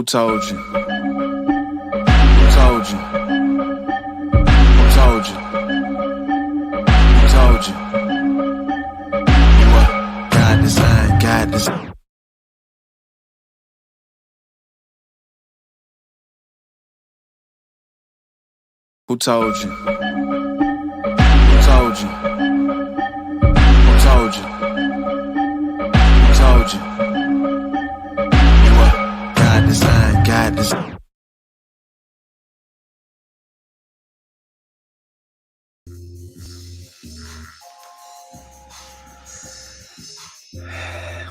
Who told you? Who told you? Who told you? Who told you? What? God designed, God designed. Who told you? Who told you? Who told you? Who told you? What? God designed, God designed.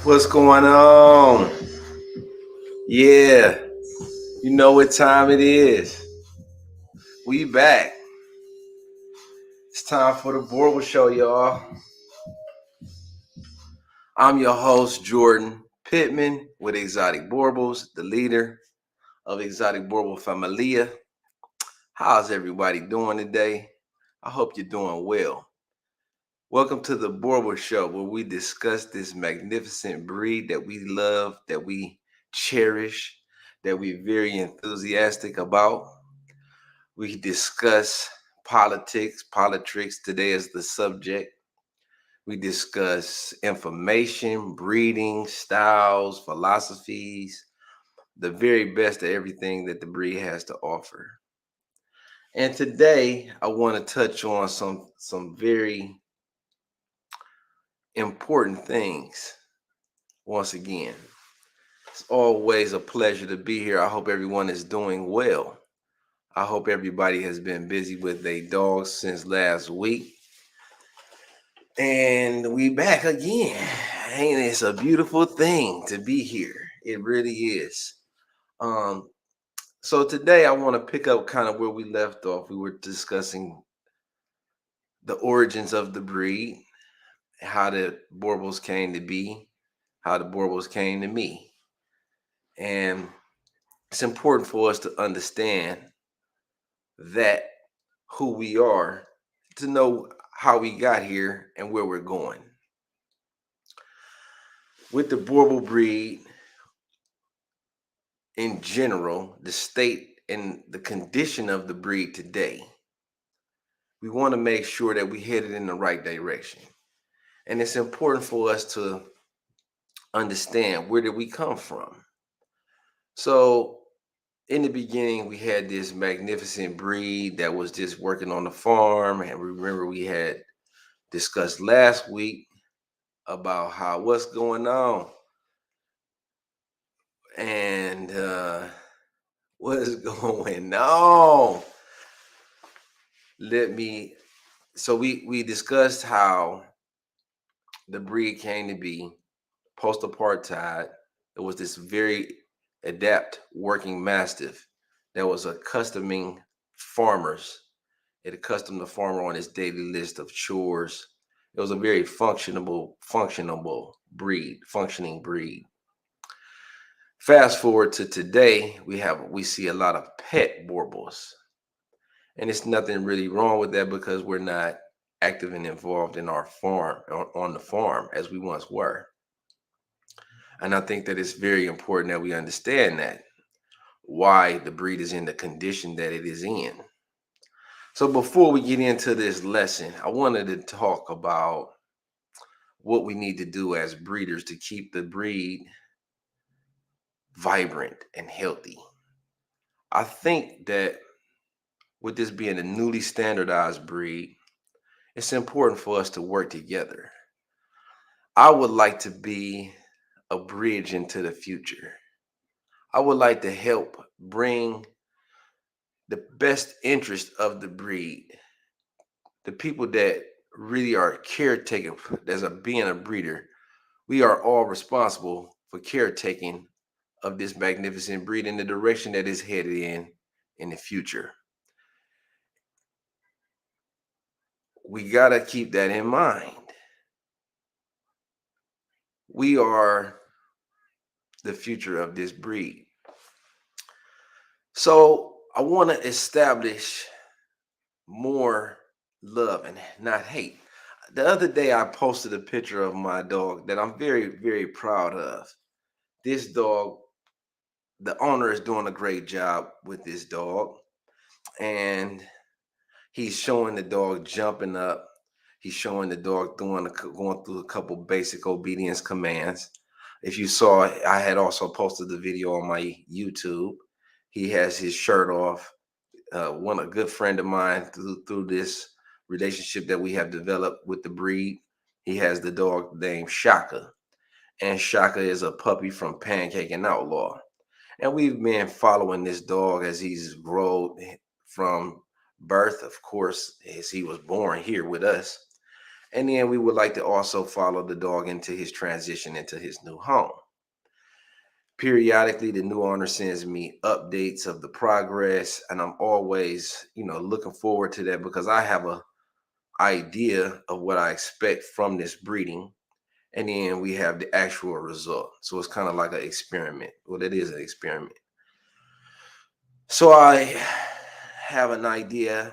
What's going on? Yeah, you know what time it is. We back. It's time for the Boerboel Show, y'all. I'm your host, Jordan Pittman, with Exotic Boerboels, the leader of Exotic Boerboel Familia. How's everybody doing today? I hope you're doing well. Welcome to the Boerboel Show, where we discuss this magnificent breed that we love, that we cherish, that we're very enthusiastic about. We discuss politics. Politricks today is the subject. We discuss information, breeding, styles, philosophies, the very best of everything that the breed has to offer. And today I want to touch on some very important things. Once again, it's always a pleasure to be here. I hope everyone is doing well. I hope everybody has been busy with their dogs since last week. And we back again. And it's a beautiful thing to be here. It really is. So today I want to pick up kind of where we left off. We were discussing the origins of the breed, how the Boerboels came to be, how the Boerboels came to me. And it's important for us to understand that who we are, to know how we got here and where we're going. With the Boerboel breed in general, the state and the condition of the breed today, we want to make sure that we headed in the right direction. And it's important for us to understand, where did we come from? So in the beginning, we had this magnificent breed that was just working on the farm. And remember, we had discussed last week about how what's going on. And what is going on? So we discussed how the breed came to be post-apartheid. It was this very adept working mastiff that was accustoming farmers. It accustomed the farmer on his daily list of chores. It was a very functioning breed. Fast forward to today, we see a lot of pet Boerboels. And it's nothing really wrong with that, because we're not active and involved in our farm, on the farm, as we once were. And I think that it's very important that we understand that, why the breed is in the condition that it is in. So before we get into this lesson, I wanted to talk about what we need to do as breeders to keep the breed vibrant and healthy. I think that with this being a newly standardized breed, it's important for us to work together. I would like to be a bridge into the future. I would like to help bring the best interest of the breed, the people that really are caretaking, as a being a breeder. We are all responsible for caretaking of this magnificent breed in the direction that it's headed in the future. We got to keep that in mind. We are the future of this breed. So I want to establish more love and not hate. The other day, I posted a picture of my dog that I'm very, very proud of. This dog the owner is doing a great job with this dog, and he's showing the dog jumping up. He's showing the dog going through a couple basic obedience commands. If you saw, I had also posted the video on my YouTube. He has his shirt off. A good friend of mine through this relationship that we have developed with the breed. He has the dog named Shaka, and Shaka is a puppy from Pancake and Outlaw. And we've been following this dog as he's grown from birth, of course, as he was born here with us. And then we would like to also follow the dog into his transition into his new home. Periodically, the new owner sends me updates of the progress, and I'm always, looking forward to that because I have a idea of what I expect from this breeding, and then we have the actual result. So it's kind of like an experiment. Well, it is an experiment. So I have an idea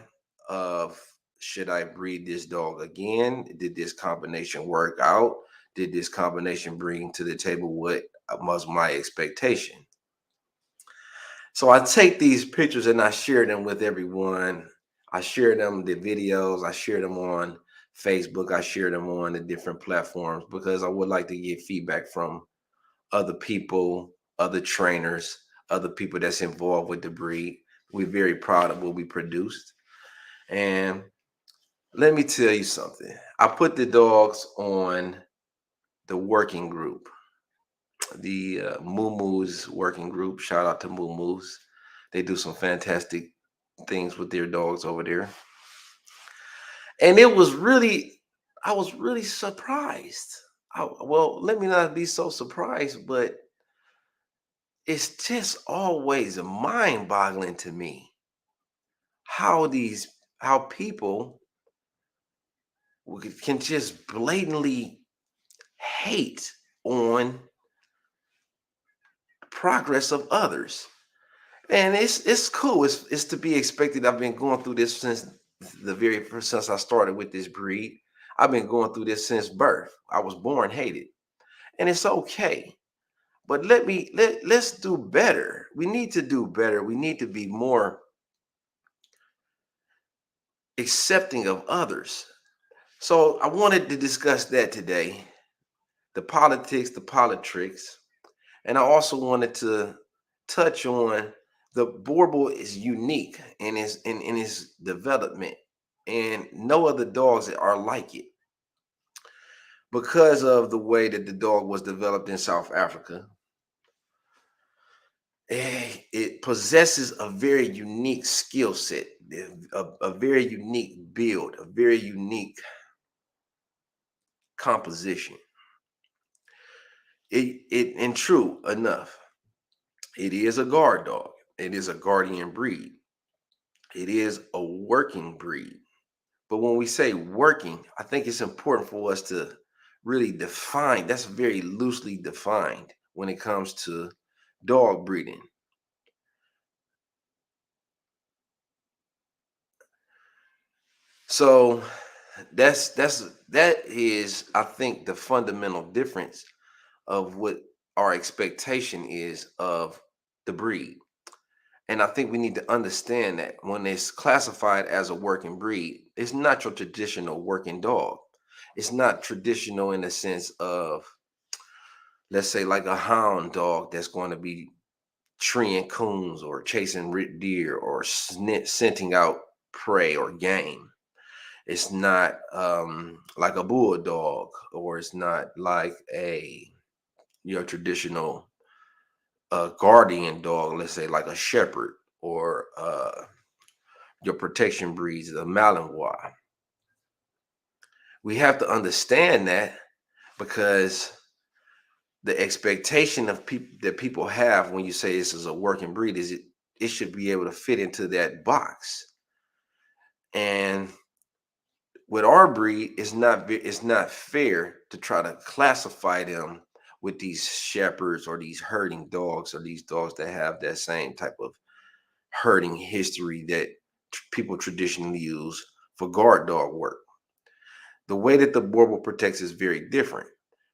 of, should I breed this dog again? Did this combination work out? Did this combination bring to the table what was my expectation? So I take these pictures and I share them with everyone. I share them, the videos, I share them on Facebook, I share them on the different platforms because I would like to get feedback from other people, other trainers, other people that's involved with the breed. We're very proud of what we produced. And let me tell you something. I put the dogs on the working group, the Moo Moo's working group. Shout out to Moo Moo's. They do some fantastic things with their dogs over there. And I was really surprised. Well, let me not be so surprised, but it's just always mind-boggling to me how people can just blatantly hate on progress of others. And it's cool. It's to be expected. I've been going through this since the very first since I started with this breed. I've been going through this since birth. I was born hated. And it's okay. But let's do better. We need to do better. We need to be more accepting of others. So I wanted to discuss that today. The politics, the politricks. And I also wanted to touch on the Boerboel is unique in his development, and no other dogs are like it because of the way that the dog was developed in South Africa. It possesses a very unique skill set, a very unique build, a very unique composition. And true enough, it is a guard dog. It is a guardian breed. It is a working breed. But when we say working, I think it's important for us to really define. That's very loosely defined when it comes to dog breeding. So that is, I think, the fundamental difference of what our expectation is of the breed. And I think we need to understand that when it's classified as a working breed, it's not your traditional working dog. It's not traditional in the sense of, let's say, like a hound dog that's going to be treeing coons or chasing deer or scenting out prey or game. It's not like a bulldog, or it's not like your traditional guardian dog, let's say like a shepherd or your protection breeds, the Malinois. We have to understand that because the expectation of people that people have when you say this is a working breed is it should be able to fit into that box. And with our breed, it's not fair to try to classify them with these shepherds or these herding dogs or these dogs that have that same type of herding history that people traditionally use for guard dog work. The way that the Boerboel protects is very different.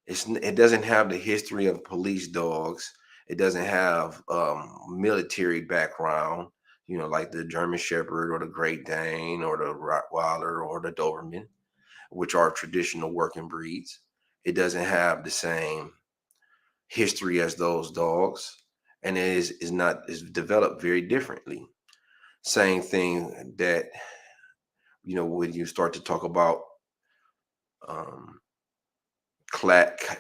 It doesn't have the history of police dogs. It doesn't have military background, like the German Shepherd or the Great Dane or the Rottweiler or the Doberman, which are traditional working breeds. It doesn't have the same history as those dogs, and it is developed very differently. Same thing that when you start to talk about um,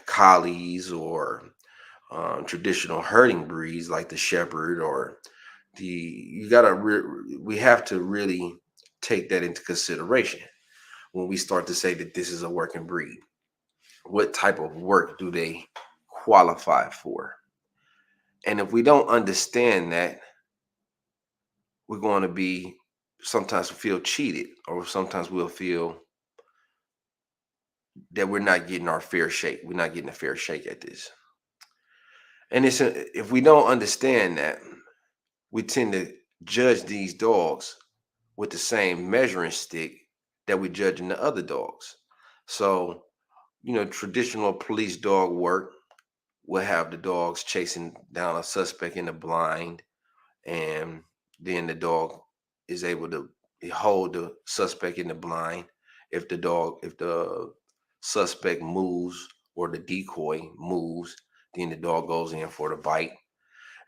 collies or traditional herding breeds like the Shepherd or the you gotta we have to really take that into consideration when we start to say that this is a working breed. What type of work do they qualify for? And if we don't understand that, we're going to be sometimes feel cheated, or sometimes we'll feel that we're not getting our fair shake. We're not getting a fair shake at this. And if we don't understand that, we tend to judge these dogs with the same measuring stick that we're judging the other dogs. So, traditional police dog work will have the dogs chasing down a suspect in the blind, and then the dog is able to hold the suspect in the blind. If the suspect moves or the decoy moves, then the dog goes in for the bite,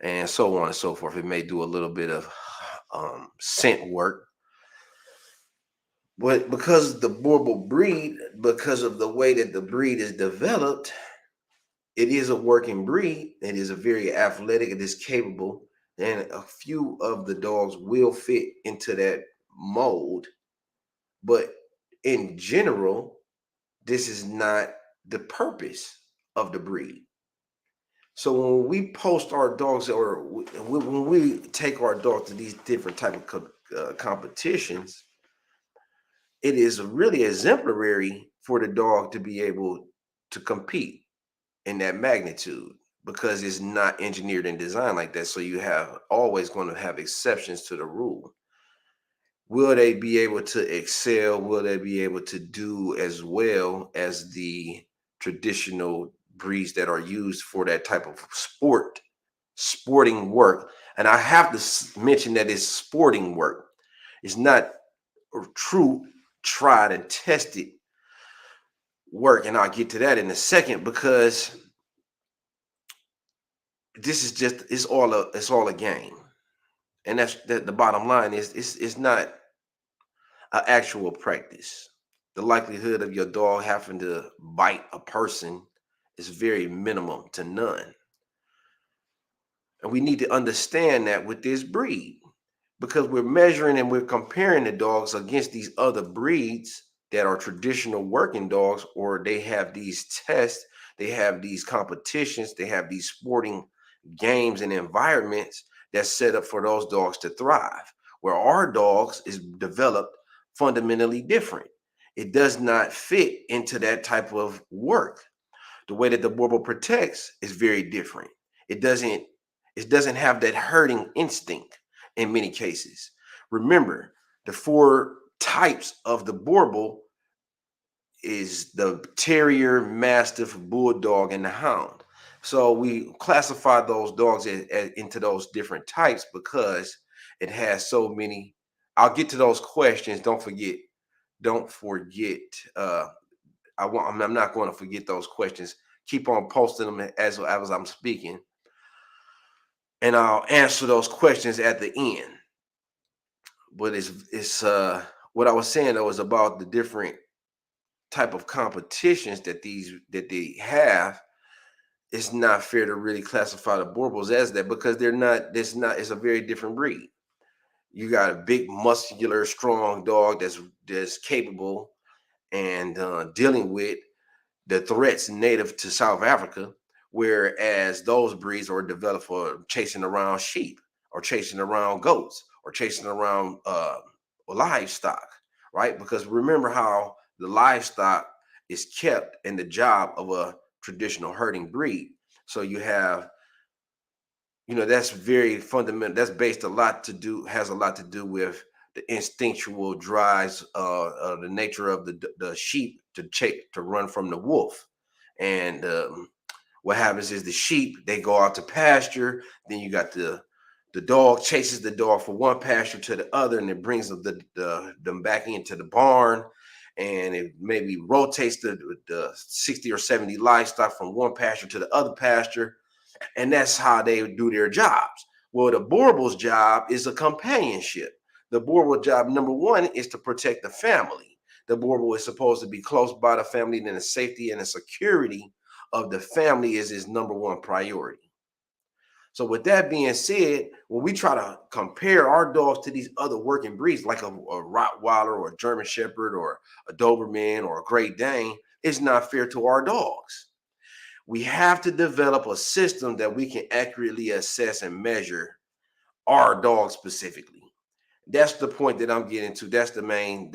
and so on and so forth. It may do a little bit of scent work, but because the Boerboel breed, because of the way that the breed is developed, it is a working breed. It is a very athletic. It is capable, and a few of the dogs will fit into that mold. But in general, this is not the purpose of the breed. So when we post our dogs, or when we take our dogs to these different type of competitions, it is really exemplary for the dog to be able to compete in that magnitude, because it's not engineered and designed like that. So you have always going to have exceptions to the rule. Will they be able to excel? Will they be able to do as well as the traditional breeds that are used for that type of sporting work? And I have to mention that it's sporting work. It's not true, tried and tested work. And I'll get to that in a second, because this is just it's all a game. And that's the bottom line is it's not an actual practice. The likelihood of your dog having to bite a person is very minimum to none. And we need to understand that with this breed, because we're measuring and we're comparing the dogs against these other breeds that are traditional working dogs, or they have these tests, they have these competitions, they have these sporting games and environments that's set up for those dogs to thrive. Where our dogs is developed fundamentally different. It does not fit into that type of work. The way that the Boerboel protects is very different. It doesn't have that herding instinct in many cases. Remember, the four types of the Boerboel is the terrier, mastiff, bulldog, and the hound. So we classify those dogs into those different types because it has so many. I'll get to those questions. Don't forget. Don't forget. I'm not going to forget those questions. Keep on posting them as I'm speaking, and I'll answer those questions at the end. But it's what I was saying though is about the different type of competitions that they have. It's not fair to really classify the Boerboels as that, because they're not. It's a very different breed. You got a big, muscular, strong dog that's capable and dealing with the threats native to South Africa, whereas those breeds are developed for chasing around sheep or chasing around goats or chasing around livestock, right? Because remember how the livestock is kept in the job of a traditional herding breed. So you have, that's very fundamental. That's based a lot to do, has a lot to do with the instinctual drives, the nature of the sheep to run from the wolf, and what happens is the sheep, they go out to pasture. Then you got the dog chases the dog from one pasture to the other, and it brings them back into the barn, and it maybe rotates the 60 or 70 livestock from one pasture to the other pasture, and that's how they do their jobs. Well, the Boerboel's job is a companionship. The Boerboel job, number one, is to protect the family. The Boerboel is supposed to be close by the family, and the safety and the security of the family is his number one priority. So with that being said, when we try to compare our dogs to these other working breeds, like a Rottweiler or a German Shepherd or a Doberman or a Great Dane, it's not fair to our dogs. We have to develop a system that we can accurately assess and measure our dogs specifically. That's the point that I'm getting to. That's the main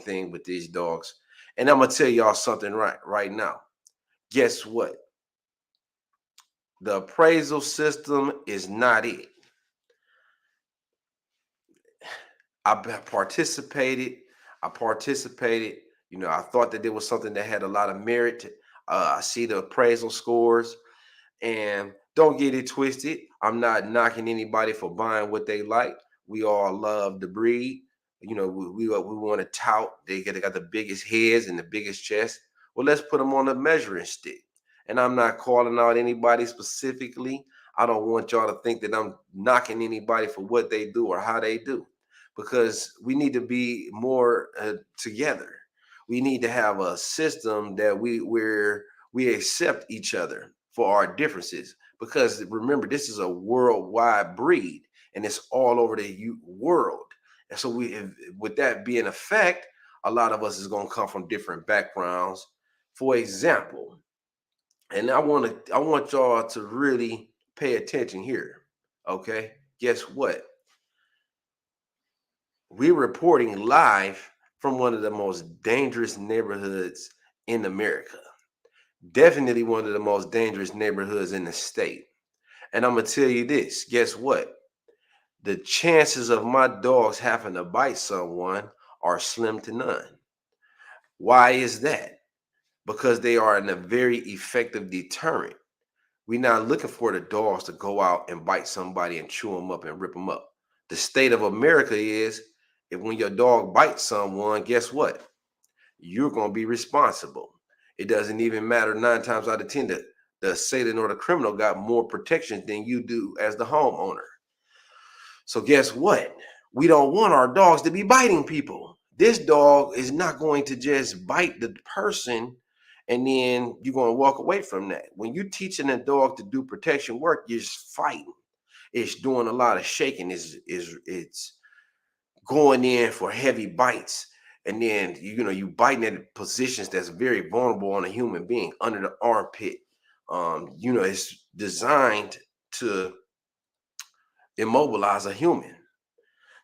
thing with these dogs. And I'm gonna tell y'all something right now. Guess what? The appraisal system is not it. I participated. You know, I thought that there was something that had a lot of merit. I see the appraisal scores, and don't get it twisted. I'm not knocking anybody for buying what they like. We all love the breed. You know, we want to tout. They got the biggest heads and the biggest chest. Well, let's put them on a measuring stick. And I'm not calling out anybody specifically. I don't want y'all to think that I'm knocking anybody for what they do or how they do, because we need to be more together. We need to have a system that where we accept each other for our differences, because remember, this is a worldwide breed and it's all over the world. And so with that being a fact, a lot of us is going to come from different backgrounds. For example, and I want y'all to really pay attention here. Okay, guess what? We're reporting live from one of the most dangerous neighborhoods in America. Definitely one of the most dangerous neighborhoods in the state. And I'm going to tell you this. Guess what? The chances of my dogs having to bite someone are slim to none. Why is that? Because they are a very effective deterrent. We're not looking for the dogs to go out and bite somebody and chew them up and rip them up. The state of America is, if when your dog bites someone, guess what? You're going to be responsible. It doesn't even matter 9 times out of 10 that the assailant or the criminal got more protection than you do as the homeowner. So guess what? We don't want our dogs to be biting people. This dog is not going to just bite the person and then you're going to walk away from that. When you're teaching a dog to do protection work, you're just fighting. It's doing a lot of shaking. It's going in for heavy bites. And then, you biting at positions that's very vulnerable on a human being, under the armpit. It's designed to immobilize a human.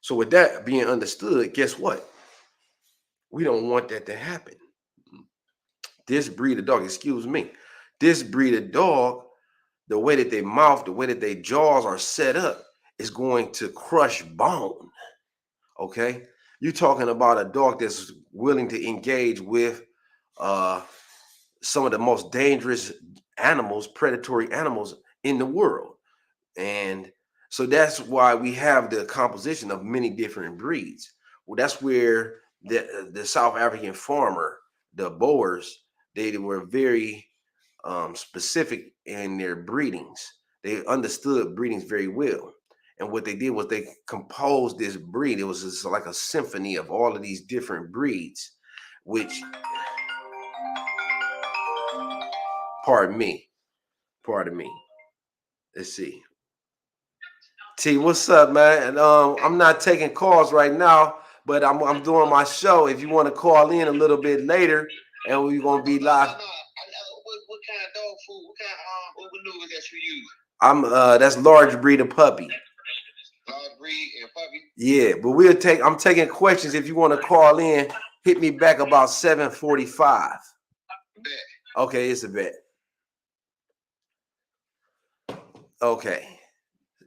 So with that being understood, guess what? We don't want that to happen. This breed of dog, this breed of dog, the way that they mouth, the way that their jaws are set up is going to crush bone. Okay? You're talking about a dog that's willing to engage with some of the most dangerous animals, predatory animals in the world. And so that's why we have the composition of many different breeds. Well, that's where the South African farmer, the Boers, they were very specific in their breedings. They understood breedings very well. And what they did was they composed this breed. It was just like a symphony of all of these different breeds, which, pardon me. Let's see. T, what's up, man? And I'm not taking calls right now, but I'm doing my show. If you want to call in a little bit later, and we're gonna be live. What kind of dog food? What kind of manure that you use? That's large breed of puppy. Large breed and puppy. Yeah, but I'm taking questions. If you want to call in, hit me back about 7:45. Bet. Okay, it's a bet. Okay.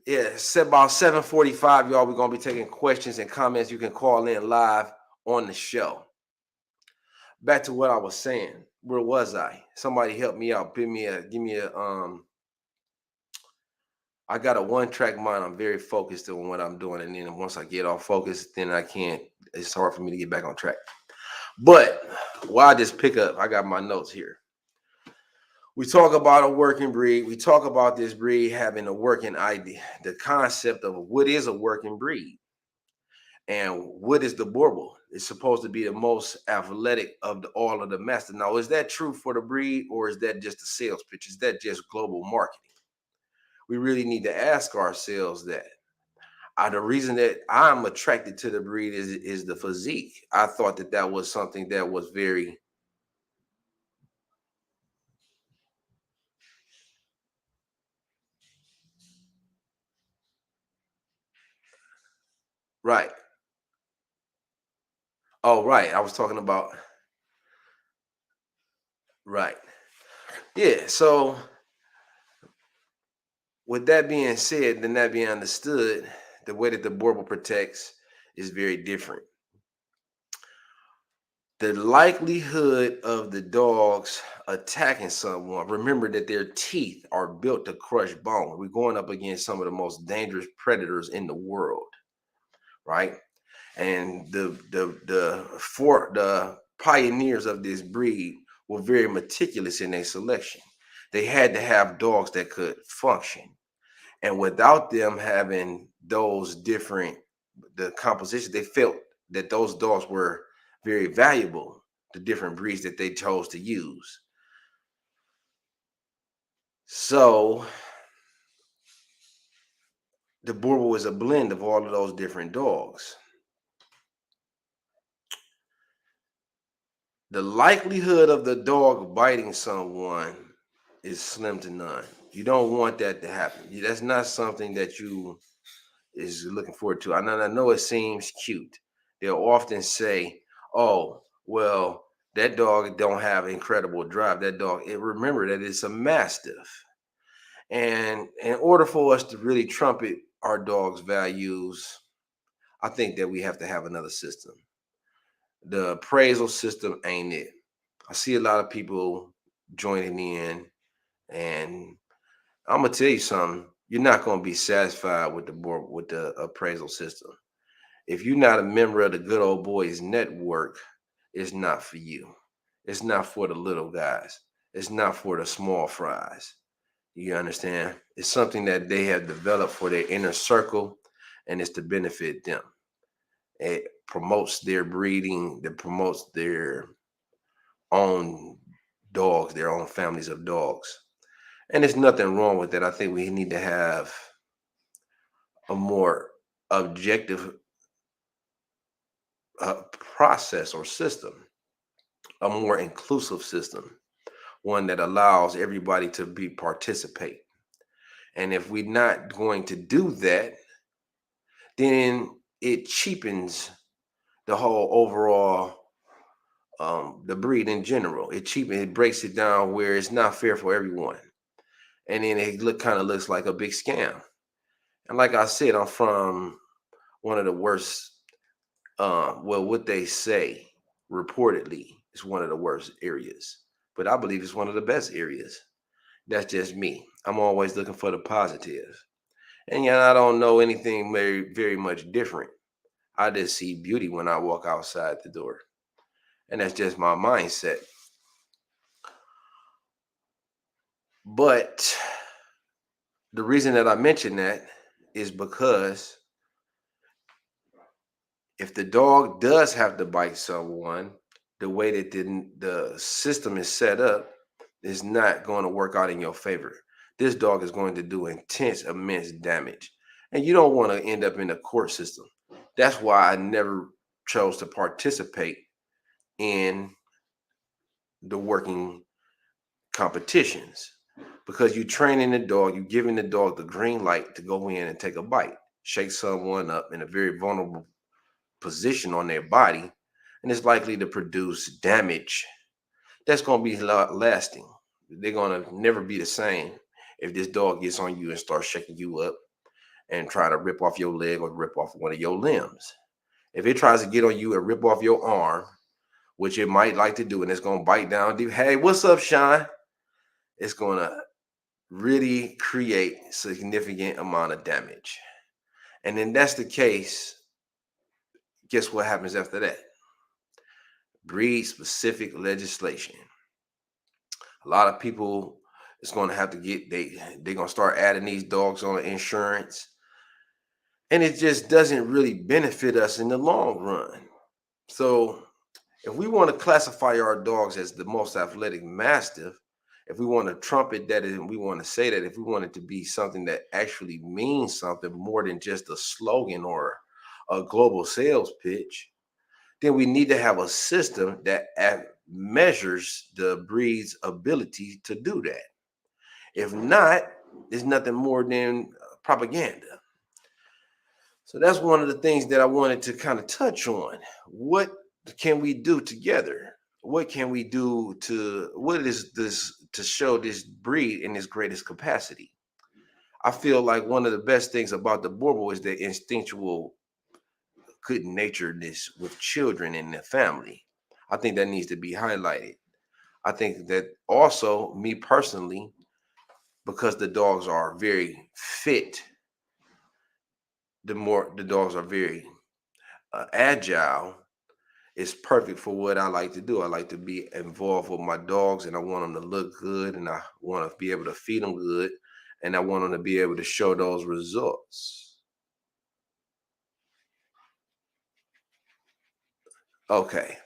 Yeah, it's about 7:45, y'all. We're gonna be taking questions and comments. You can call in live on the show. Back to what I was saying. Where was I? Somebody help me out. Give me a I got a one-track mind. I'm very focused on what I'm doing. And then once I get off focus, then it's hard for me to get back on track. But while I just pick up, I got my notes here. We talk about a working breed. We talk about this breed having a working idea, the concept of what is a working breed. And what is the Boerboel? It's supposed to be the most athletic of all of the masters. Now, is that true for the breed, or is that just a sales pitch? Is that just global marketing? We really need to ask ourselves that. The reason that I'm attracted to the breed is the physique. I thought that was something that was very right. Oh, right. I was talking about right. Yeah. So with that being said, then that being understood, the way that the Boerboel protects is very different. The likelihood of the dogs attacking someone, remember that their teeth are built to crush bone. We're going up against some of the most dangerous predators in the world, right? And the pioneers of this breed were very meticulous in their selection. They had to have dogs that could function. And without them having those different the composition, they felt that those dogs were very valuable, the different breeds that they chose to use. So the Boerboel is a blend of all of those different dogs. The likelihood of the dog biting someone is slim to none. You don't want that to happen. That's not something that you is looking forward to. I know it seems cute. They'll often say, "Oh, well, that dog don't have incredible drive. That dog." Remember that it's a mastiff, and in order for us to really trumpet our dog's values, I think that we have to have another system. The appraisal system ain't it. I see a lot of people joining in, and I'm gonna tell you something. You're not gonna be satisfied with the board with the appraisal system. If you're not a member of the Good Old Boys Network, it's not for you. It's not for the little guys. It's not for the small fries. You understand? It's something that they have developed for their inner circle, and it's to benefit them. It promotes their breeding, it promotes their own dogs, their own families of dogs. And there's nothing wrong with that. I think we need to have a more objective process or system, a more inclusive system, one that allows everybody to be participate. And if we're not going to do that, then it cheapens the whole overall the breed in general. It breaks it down where it's not fair for everyone. And then it looks like a big scam. And like I said, I'm from one of the worst well, what they say reportedly is one of the worst areas, but I believe it's one of the best areas. That's just me. I'm always looking for the positive. And yet I don't know anything very much different. I just see beauty when I walk outside the door. And that's just my mindset. But the reason that I mention that is because if the dog does have to bite someone, the way that the system is set up is not going to work out in your favor. This dog is going to do immense damage. And you don't want to end up in the court system. That's why I never chose to participate in the working competitions, because you're training the dog, you're giving the dog the green light to go in and take a bite, shake someone up in a very vulnerable position on their body, and it's likely to produce damage that's going to be lasting. They're going to never be the same if this dog gets on you and starts shaking you up and try to rip off your leg or rip off one of your limbs. If it tries to get on you and rip off your arm, which it might like to do, and it's going to bite down deep. Hey, what's up, Sean? It's going to really create significant amount of damage. And then that's the case. Guess what happens after that? Breed specific legislation. A lot of people is going to have to they're going to start adding these dogs on insurance. And it just doesn't really benefit us in the long run. So if we want to classify our dogs as the most athletic mastiff, if we want to trumpet that and we want to say that, if we want it to be something that actually means something more than just a slogan or a global sales pitch, then we need to have a system that measures the breed's ability to do that. If not, it's nothing more than propaganda. So that's one of the things that I wanted to kind of touch on. What can we do together? What can we do what is this to show this breed in its greatest capacity? I feel like one of the best things about the Boerboel is the instinctual good naturedness with children in the family. I think that needs to be highlighted. I think that also, me personally, because the dogs are very fit, the more the dogs are very agile, it's perfect for what I like to do. I like to be involved with my dogs, and I want them to look good, and I want to be able to feed them good, and I want them to be able to show those results. Okay,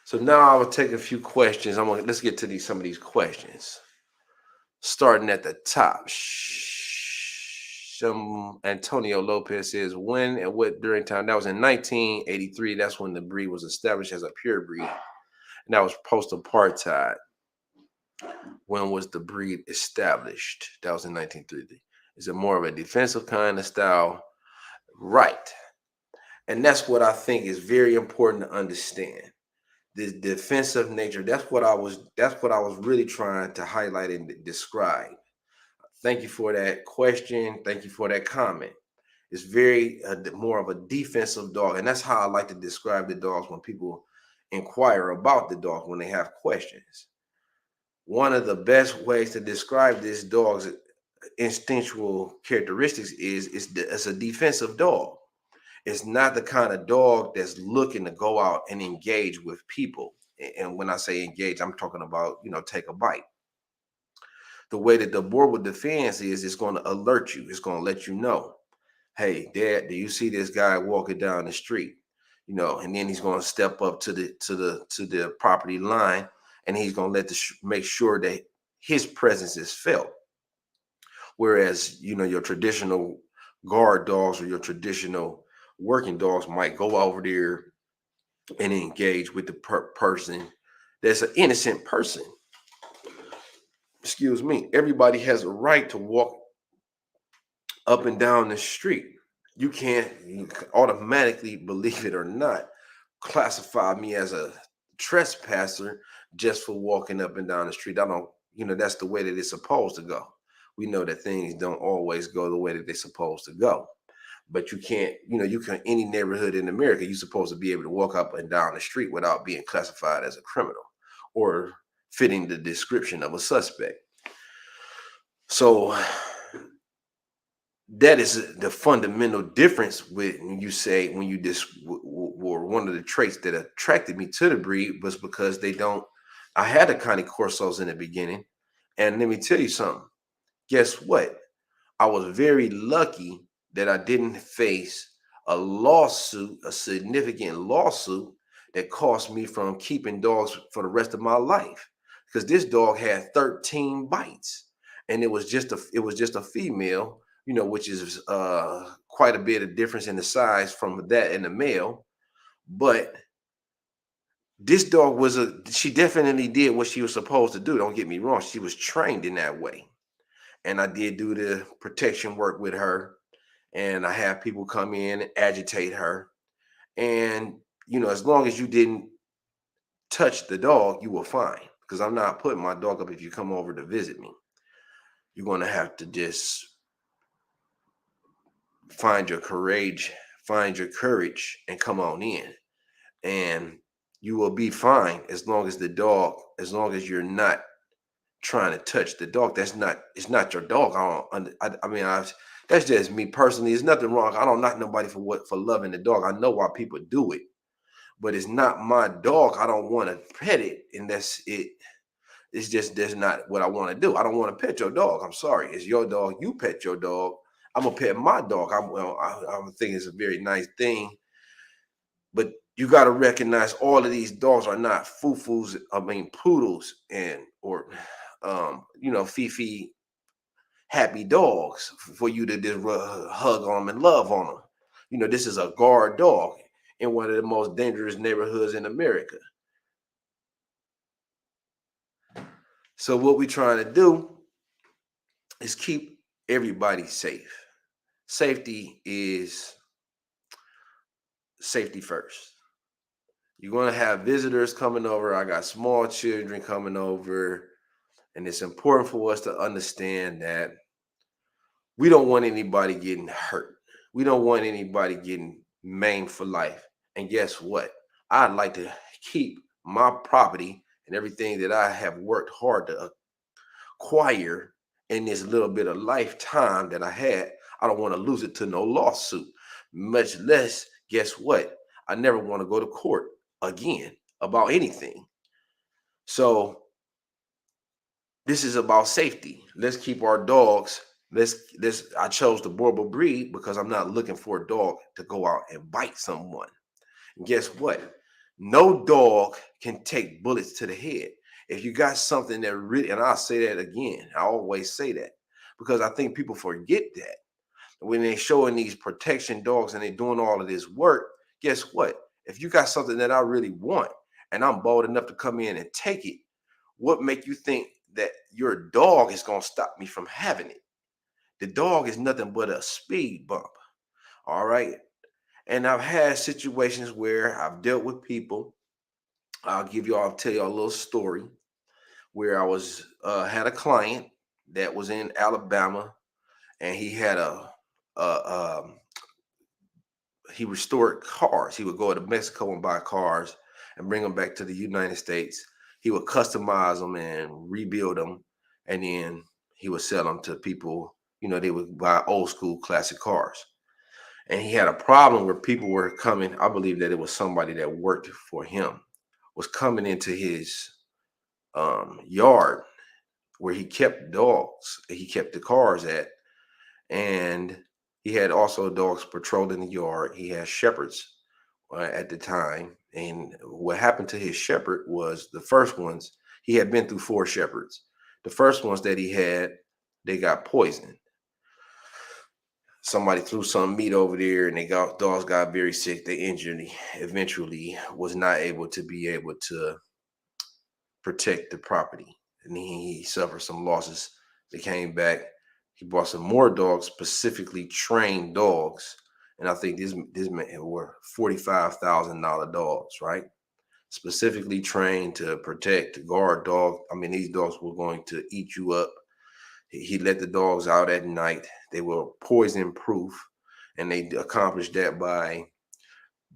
so now I will take a few questions. Let's get to some of these questions. Starting at the top, some Antonio Lopez says, when and what during time? That was in 1983. That's when the breed was established as a pure breed. And that was post-apartheid. When was the breed established? That was in 1930. Is it more of a defensive kind of style? Right. And that's what I think is very important to understand. The defensive nature. That's what I was really trying to highlight and describe. Thank you for that question. Thank you for that comment. It's very more of a defensive dog. And that's how I like to describe the dogs when people inquire about the dog, when they have questions. One of the best ways to describe this dog's instinctual characteristics is it's a defensive dog. It's not the kind of dog that's looking to go out and engage with people. And when I say engage, I'm talking about, take a bite. The way that the Boerboel defends is it's going to alert you. It's going to let you know, hey, Dad, do you see this guy walking down the street? And then he's going to step up to the property line, and he's going to make sure that his presence is felt. Whereas, your traditional guard dogs or your traditional working dogs might go over there and engage with the person that's an innocent person. Excuse me. Everybody has a right to walk up and down the street. You can't automatically, believe it or not, classify me as a trespasser just for walking up and down the street. I don't, that's the way that it's supposed to go. We know that things don't always go the way that they're supposed to go. But you can't, any neighborhood in America, you're supposed to be able to walk up and down the street without being classified as a criminal or fitting the description of a suspect. So that is the fundamental difference with when you were one of the traits that attracted me to the breed was because I had a Connie Corsos in the beginning. And let me tell you something. Guess what? I was very lucky that I didn't face a significant lawsuit that cost me from keeping dogs for the rest of my life. Because this dog had 13 bites, and it was just a female, which is quite a bit of difference in the size from that and the male. But this dog she definitely did what she was supposed to do. Don't get me wrong. She was trained in that way. And I did do the protection work with her. And I have people come in and agitate her. And, as long as you didn't touch the dog, you were fine. Because I'm not putting my dog up if you come over to visit me. You're going to have to just find your courage, and come on in. And you will be fine as long as as long as you're not trying to touch the dog. It's not your dog. That's just me personally. There's nothing wrong. I don't knock nobody for loving the dog. I know why people do it, but it's not my dog. I don't want to pet it, and that's it. It's just that's not what I want to do. I don't want to pet your dog. I'm sorry. It's your dog. You pet your dog. I'm gonna pet my dog. I think it's a very nice thing, but you got to recognize all of these dogs are not foo-foos. I mean, poodles or Fifi happy dogs for you to just hug on them and love on them. This is a guard dog in one of the most dangerous neighborhoods in America. So what we're trying to do is keep everybody safe. Safety is safety first. You're going to have visitors coming over. I got small children coming over. And it's important for us to understand that we don't want anybody getting hurt. We don't want anybody getting maimed for life. And guess what? I'd like to keep my property and everything that I have worked hard to acquire in this little bit of lifetime that I had. I don't want to lose it to no lawsuit, much less, guess what? I never want to go to court again about anything. So this is about safety. Let's keep our dogs. I chose the Boerboel breed because I'm not looking for a dog to go out and bite someone. And guess what? No dog can take bullets to the head. If you got something that really, and I'll say that again, I always say that because I think people forget that when they're showing these protection dogs and they're doing all of this work. Guess what? If you got something that I really want and I'm bold enough to come in and take it, what make you think that your dog is going to stop me from having it? The dog is nothing but a speed bump. All right. And I've had situations where I've dealt with people. I'll tell you a little story where I had a client that was in Alabama, and he had he restored cars. He would go to Mexico and buy cars and bring them back to the United States. He would customize them and rebuild them, and then he would sell them to people. They would buy old school classic cars. And he had a problem where people were coming. I believe that it was somebody that worked for him, was coming into his yard where he kept dogs. He kept the cars at, and he had also dogs patrolling the yard. He had shepherds at the time. And what happened to his shepherd was the first ones, he had been through 4 shepherds. The first ones that he had, they got poisoned. Somebody threw some meat over there and dogs got very sick. They eventually was not able to protect the property. And he suffered some losses. They came back. He bought some more dogs, specifically trained dogs. And I think this were $45,000 dogs, right? Specifically trained to protect, to guard dog. I mean, these dogs were going to eat you up. He let the dogs out at night. They were poison proof, and they accomplished that by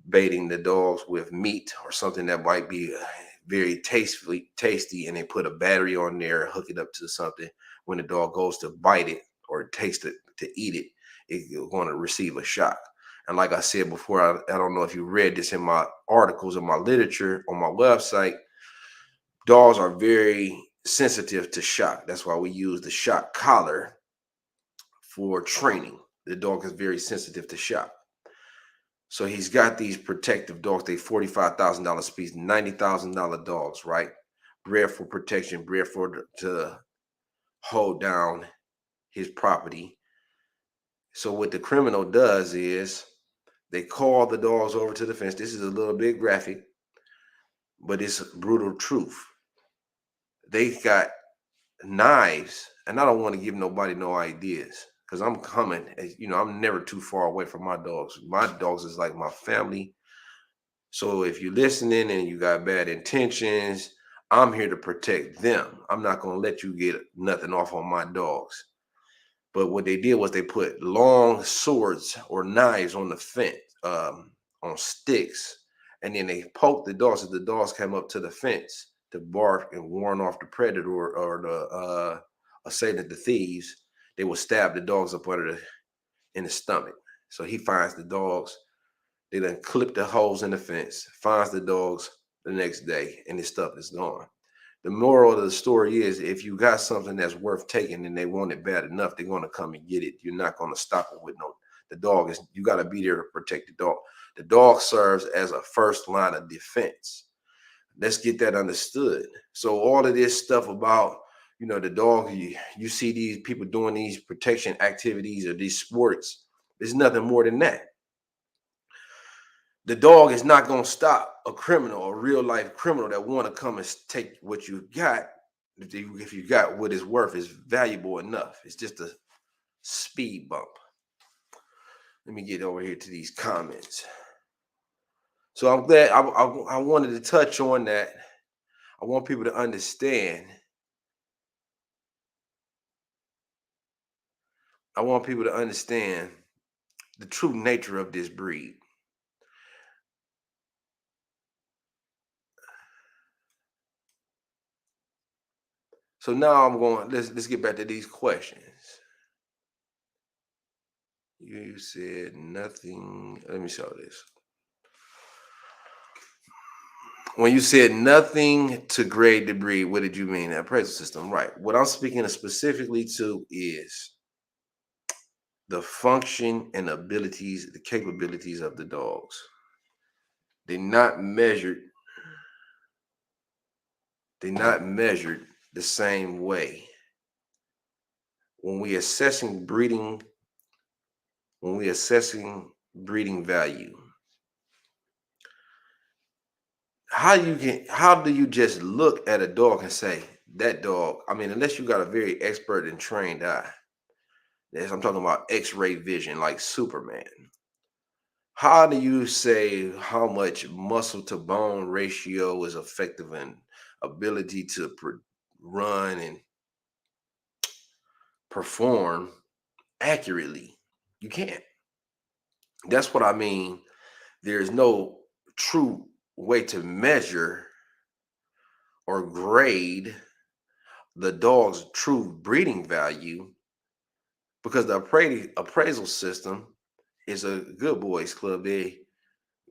baiting the dogs with meat or something that might be very tasty, and they put a battery on there, hook it up to something. When the dog goes to bite it or taste it to eat it, it's going to receive a shock. And like I said before, I don't know if you read this in my articles or my literature on my website, dogs are very sensitive to shock. That's why we use the shock collar for training. The dog is very sensitive to shock. So he's got these protective dogs. They $45,000 piece, $90,000 dogs, right? Bred for protection, bred to hold down his property. So what the criminal does is they call the dogs over to the fence. This is a little bit graphic, but it's brutal truth. They got knives, and I don't want to give nobody no ideas because I'm coming. I'm never too far away from my dogs. My dogs is like my family. So if you're listening and you got bad intentions, I'm here to protect them. I'm not going to let you get nothing off on my dogs. But what they did was they put long swords or knives on the fence, on sticks, and then they poked the dogs. As the dogs came up to the fence to bark and warn off the predator or the say that the thieves, they would stab the dogs up in the stomach. So he finds the dogs. They then clip the holes in the fence, finds the dogs the next day, and his stuff is gone. The moral of the story is if you got something that's worth taking and they want it bad enough, they're going to come and get it. You're not going to stop it with the dog is, you got to be there to protect the dog. The dog serves as a first line of defense. Let's get that understood. So all of this stuff about, the dog, you see these people doing these protection activities or these sports, there's nothing more than that. The dog is not going to stop a criminal, a real life criminal that want to come and take what you got. If you got what is worth is valuable enough. It's just a speed bump. Let me get over here to these comments. So I'm glad I wanted to touch on that. I want people to understand. I want people to understand the true nature of this breed. So now I'm going, let's get back to these questions. You said nothing. Let me show this. When you said nothing to grade the breed, what did you mean? That appraisal system, right? What I'm speaking specifically to is the function and abilities, the capabilities of the dogs. They're not measured. They're not measured the same way. When we assessing breeding value, how do you just look at a dog and say that dog? I mean, unless you got a very expert and trained eye. Yes, I'm talking about X-ray vision, like Superman. How do you say how much muscle to bone ratio is effective in ability to run and perform accurately? You can't. That's what I mean. There's no true way to measure or grade the dog's true breeding value because the appraisal system is a good boys club. They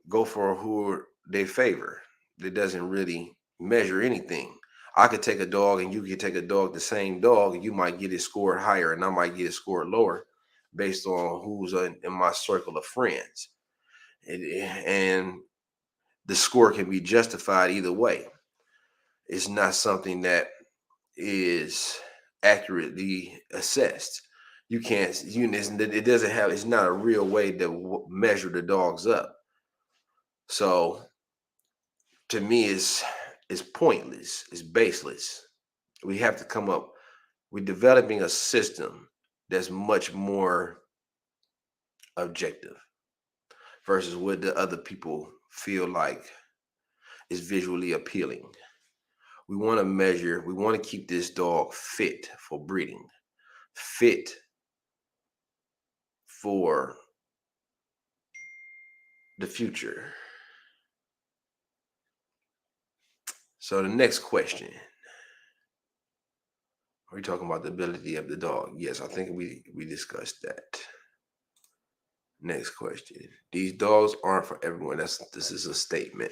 go for who they favor. It doesn't really measure anything. I could take a dog and you could take a dog, the same dog, and you might get it scored higher and I might get it scored lower based on who's in my circle of friends. And the score can be justified either way. It's not something that is accurately assessed. You can't, it doesn't have, it's not a real way to measure the dogs up. So to me, it's pointless. It's baseless. We have to come up. We're developing a system that's much more objective versus what the other people feel like is visually appealing. We want to measure. We want to keep this dog fit for breeding, fit for the future. So the next question. Are we talking about the ability of the dog? Yes, I think we discussed that. Next question. These dogs aren't for everyone. This is a statement.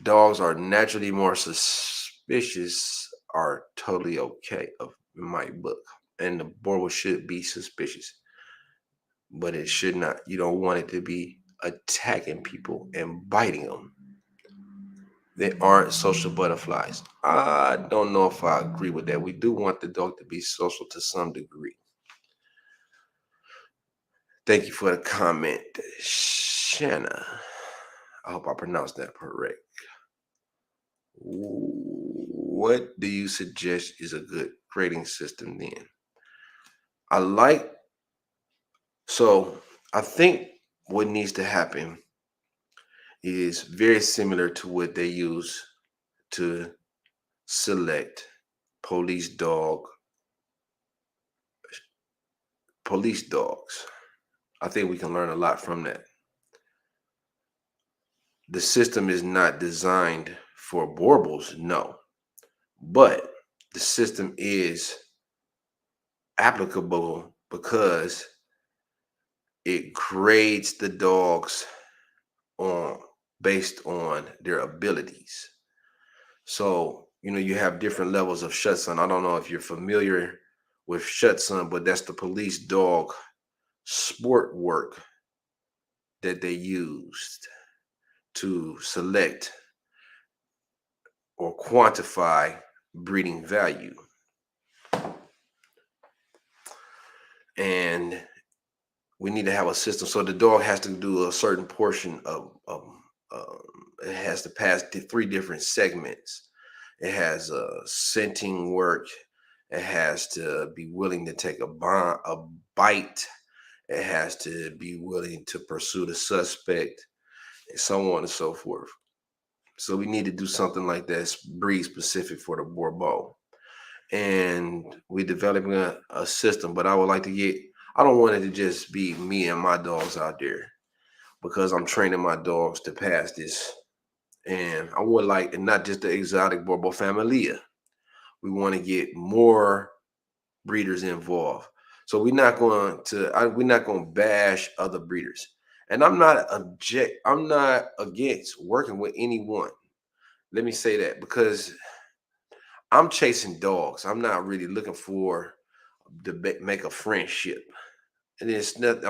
Dogs are naturally more suspicious are totally okay in my book. And the Boerboel should be suspicious. But it should not. You don't want it to be attacking people and biting them. They aren't social butterflies. I don't know if I agree with that. We do want the dog to be social to some degree. Thank you for the comment, Shanna. I hope I pronounced that correct. What do you suggest is a good grading system then? So I think what needs to happen is very similar to what they use to select police dogs. I think we can learn a lot from that. the system is not designed for Boerboels, no, but the system is applicable because it grades the dogs on based on their abilities. So, you have different levels of Schutzhund. I don't know if you're familiar with Schutzhund, but that's the police dog sport work that they used to select or quantify breeding value. And we need to have a system. So the dog has to do a certain portion of it has to pass 3 different segments. It has scenting work. It has to be willing to take a bite. It has to be willing to pursue the suspect, and so on and so forth. So we need to do something like that, breed specific for the Boerboel. And we're developing a system, but I would like to I don't want it to just be me and my dogs out there, because I'm training my dogs to pass this. And I would like, and not just the exotic Boerboel familia. We want to get more breeders involved. So we're not going to bash other breeders. And I'm not against working with anyone. Let me say that, because I'm chasing dogs. I'm not really looking for to make a friendship. And it's not,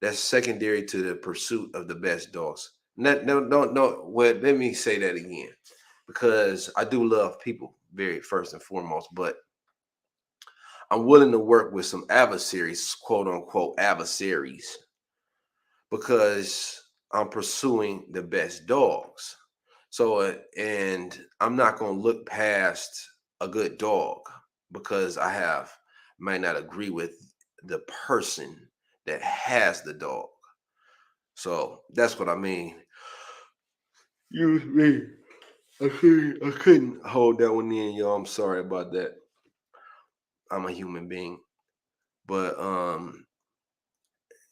that's secondary to the pursuit of the best dogs. No. Well, let me say that again, because I do love people very first and foremost, but I'm willing to work with some adversaries, quote unquote adversaries, because I'm pursuing the best dogs. So, and I'm not going to look past a good dog because might not agree with the person that has the dog. So that's what I mean. Use me. I couldn't hold that one in, y'all. I'm sorry about that. I'm a human being. But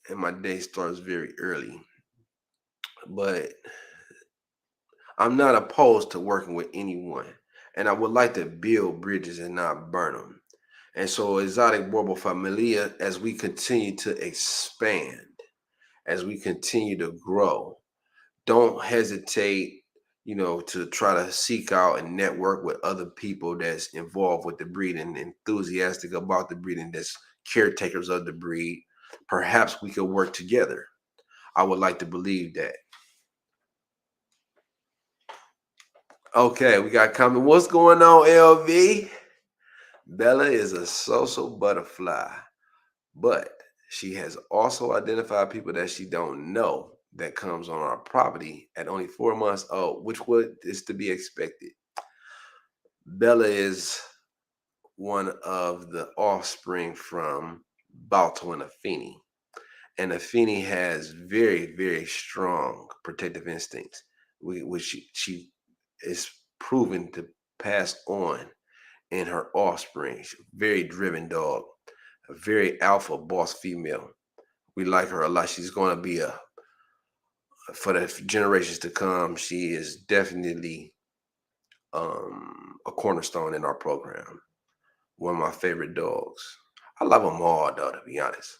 and my day starts very early. But I'm not opposed to working with anyone. And I would like to build bridges and not burn them. And so Exotic Boerboel Familia, as we continue to expand, as we continue to grow, don't hesitate, to try to seek out and network with other people that's involved with the breeding, enthusiastic about the breeding, that's caretakers of the breed. Perhaps we could work together. I would like to believe that. Okay, we got comment. What's going on, LV? Bella is a social butterfly, but she has also identified people that she don't know that comes on our property at only 4 months old, which is to be expected. Bella is one of the offspring from Balto and Afeni. And Afeni has very, very strong protective instincts, which she is proven to pass on in her offspring. She's a very driven dog, a very alpha boss female. We like her a lot. She's going to be for the generations to come, she is definitely a cornerstone in our program. One of my favorite dogs. I love them all, though, to be honest.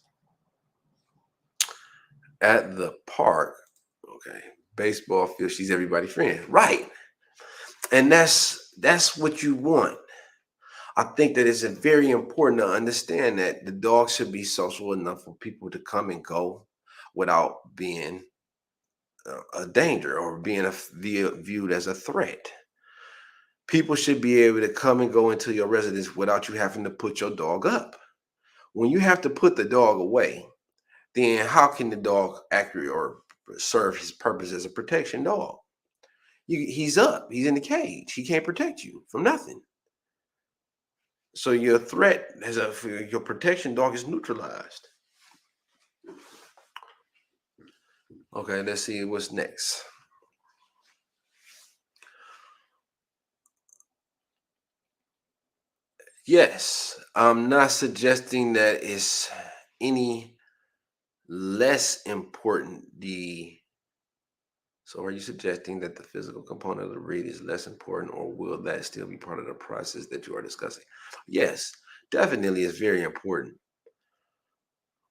At the park, okay, baseball field, she's everybody's friend, right? And that's what you want. I think that it's very important to understand that the dog should be social enough for people to come and go without being a danger or being viewed as a threat. People should be able to come and go into your residence without you having to put your dog up. When you have to put the dog away, then how can the dog accurate or serve his purpose as a protection dog? He's up. He's in the cage. He can't protect you from nothing. So your threat your protection dog is neutralized. Okay, let's see what's next. Yes, I'm not suggesting that it's any less important, the So are you suggesting that the physical component of the breed is less important, or will that still be part of the process that you are discussing? Yes, definitely is very important.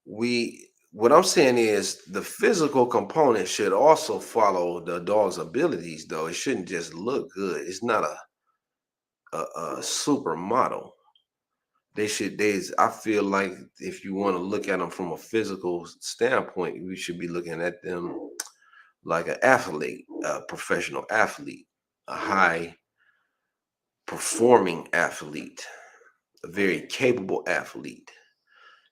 What I'm saying is the physical component should also follow the dog's abilities, though. It shouldn't just look good. It's not a supermodel. I feel like if you want to look at them from a physical standpoint, we should be looking at them like an athlete, a professional athlete, a high performing athlete, a very capable athlete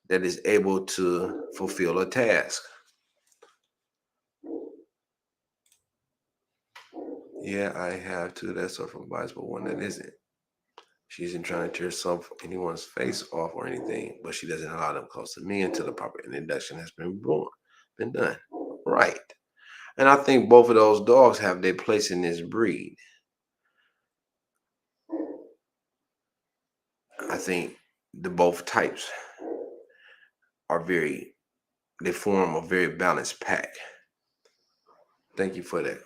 that is able to fulfill a task. Yeah, I have two that suffer from bias, but one that isn't. She isn't trying to tear anyone's face off or anything, but she doesn't allow them close to me until the proper introduction has been done. Right. And I think both of those dogs have their place in this breed. I think the both types are they form a very balanced pack. Thank you for that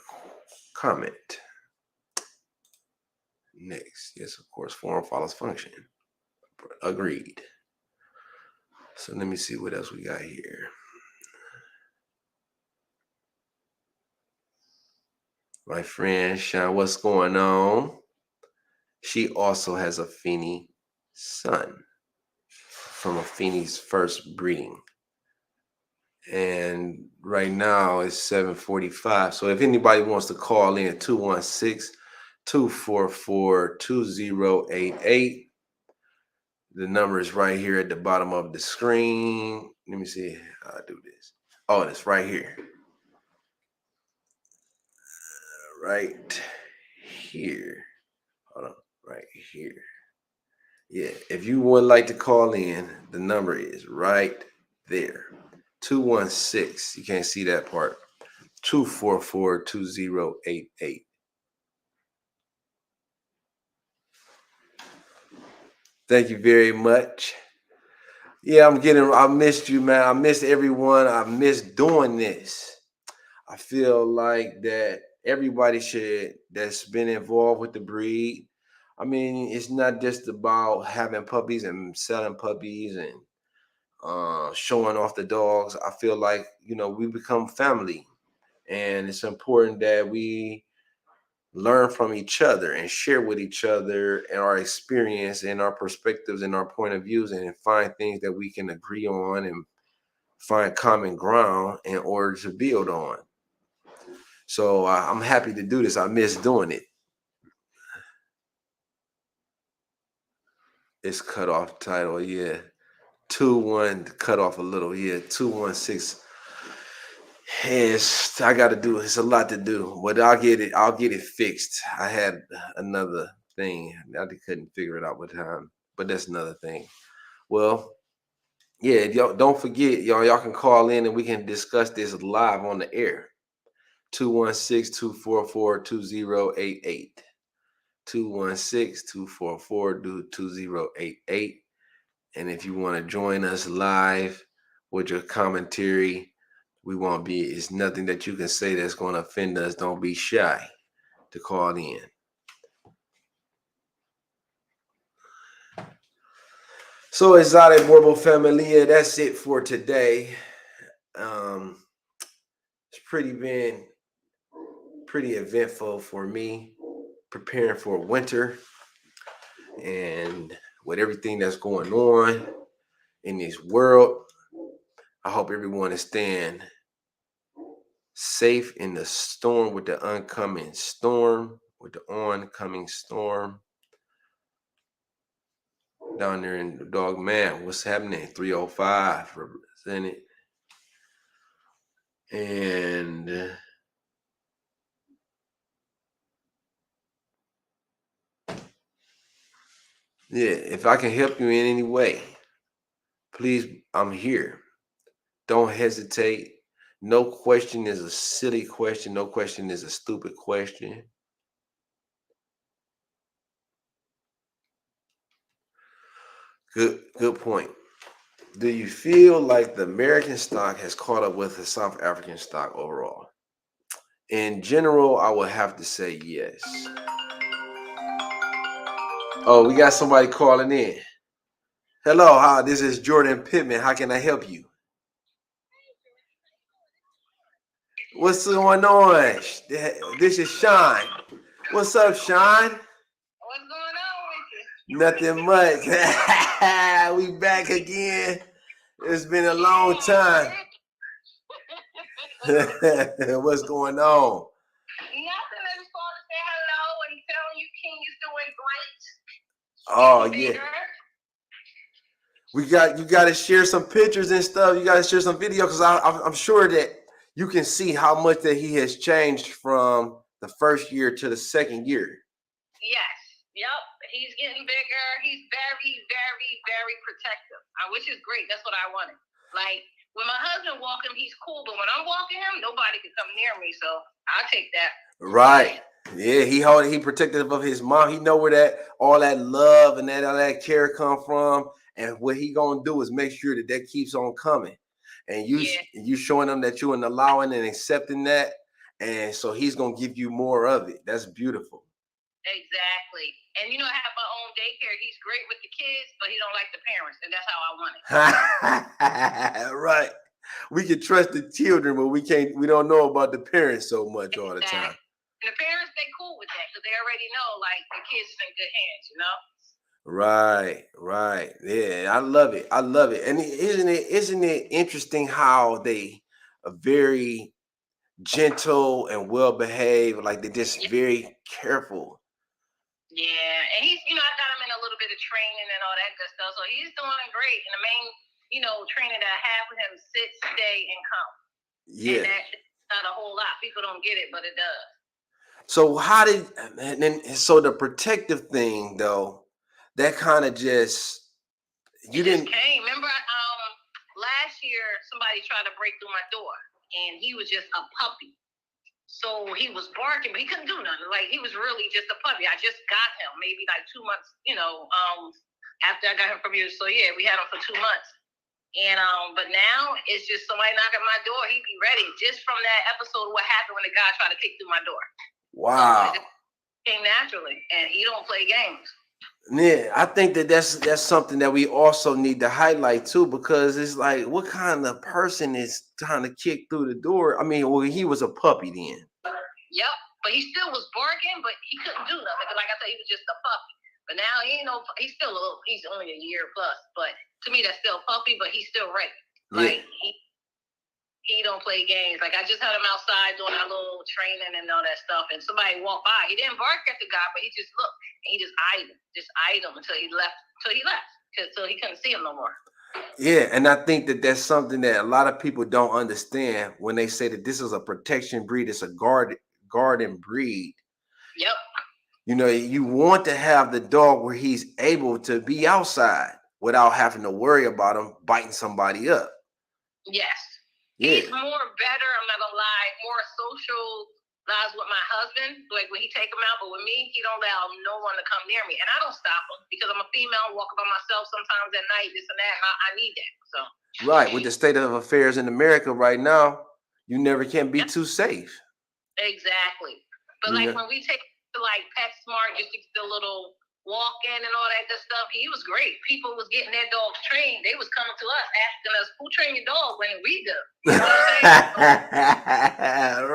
comment. Next, yes, of course, form follows function. Agreed. So let me see what else we got here. My friend Sean, what's going on? She also has a Feeney son from a Feeney's first breeding. And right now it's 7:45. So if anybody wants to call in, 216-244-2088. The number is right here at the bottom of the screen. Let me see how I do this. Oh, it's right here. Right here. Hold on. Right here. Yeah. If you would like to call in, the number is right there. 216. You can't see that part. 244-2088. Thank you very much. Yeah, I missed you, man. I missed everyone. I missed doing this. I feel like that everybody that's been involved with the breed. I mean, it's not just about having puppies and selling puppies and showing off the dogs. I feel like, we become family, and it's important that we learn from each other and share with each other and our experience and our perspectives and our point of views, and find things that we can agree on and find common ground in order to build on. So I'm happy to do this. I miss doing it. It's cut off title, yeah. 2-1 cut off a little, yeah. 216. I got to do. It's a lot to do, but I'll get it fixed. I had another thing. I couldn't figure it out with time, but that's another thing. Well, yeah. Y'all don't forget, y'all can call in and we can discuss this live on the air. 216-244-2088. 216-244-2088. And if you want to join us live with your commentary, it's nothing that you can say that's going to offend us. Don't be shy to call in. So, Exotic Boerboel Familia, that's it for today. It's been pretty eventful for me, preparing for winter and with everything that's going on in this world. I hope everyone is staying safe in the storm with the oncoming storm. Down there in the Dog Man. What's happening? 305 represented. And yeah, if I can help you in any way, please, I'm here. Don't hesitate. No question is a silly question. No question is a stupid question. Good point. Do you feel like the American stock has caught up with the South African stock overall? In general, I would have to say yes. Oh, we got somebody calling in. Hello, hi, this is Jordan Pittman. How can I help you? What's going on? This is Sean. What's up, Sean? What's going on with you? Nothing much. We back again. It's been a long time. What's going on? Nothing. I just want to say hello and tell you King is doing great. Oh yeah. You got to share some pictures and stuff. You got to share some video because I'm sure that you can see how much that he has changed from the first year to the second year. Yes. Yep. He's getting bigger. He's very, very, very protective, which is great. That's what I wanted. Like when my husband walk him, he's cool, but when I'm walking him, nobody can come near me. So I'll take that. Right. Yeah, he protective of his mom. He know where all that love and all that care come from. And what he gonna do is make sure that keeps on coming. And you showing him that you're allowing and accepting that. And so he's gonna give you more of it. That's beautiful. Exactly. And I have my own daycare. He's great with the kids, but he don't like the parents, and that's how I want it. Right. We can trust the children, but we don't know about the parents so much all the time. And the parents, they cool with that because they already know, like, the kids is in good hands, Right. Yeah, I love it. And isn't it interesting how they are very gentle and well behaved, like they're just very careful. Yeah, and he's, I got him in a little bit of training and all that good stuff, so he's doing great. And the main, training that I have with him, sit, stay, and come. Yeah. And that's not a whole lot. People don't get it, but it does. So so the protective thing though, that kind of just came. Remember, last year somebody tried to break through my door, and he was just a puppy. So he was barking, but he couldn't do nothing. Like he was really just a puppy. I just got him maybe like 2 months, after I got him from you. So yeah, we had him for 2 months. And but now it's just somebody knocking my door. He'd be ready just from that episode of what happened when the guy tried to kick through my door. Wow. So it came naturally, and he don't play games. Yeah, I think that's something that we also need to highlight too, because it's like, what kind of person is trying to kick through the door? I mean, well, he was a puppy then. Yep, but he still was barking, but he couldn't do nothing. Like I said, he was just a puppy. But now he's still he's only a year plus. But to me, that's still a puppy, but he's still ready. Like he don't play games. Like I just had him outside doing our little training and all that stuff, and somebody walked by. He didn't bark at the guy, but he just looked and he just eyed him until he left. Till he couldn't see him no more. Yeah, and I think that's something that a lot of people don't understand when they say that this is a protection breed. It's a garden breed. Yep. You want to have the dog where he's able to be outside without having to worry about him biting somebody up. Yes. Yeah. He's more better, I'm not gonna lie, more socialized with my husband, like when he take him out, but with me, he don't allow no one to come near me. And I don't stop him because I'm a female, walking by myself sometimes at night, this and that, and I need that. So right, with the state of affairs in America right now, you never can be too safe. Exactly. But like when we take to like PetSmart, just to get the little walk in and all that good stuff, he was great. People was getting their dogs trained. They was coming to us asking us, who trained your dog when we do? You know what I'm saying?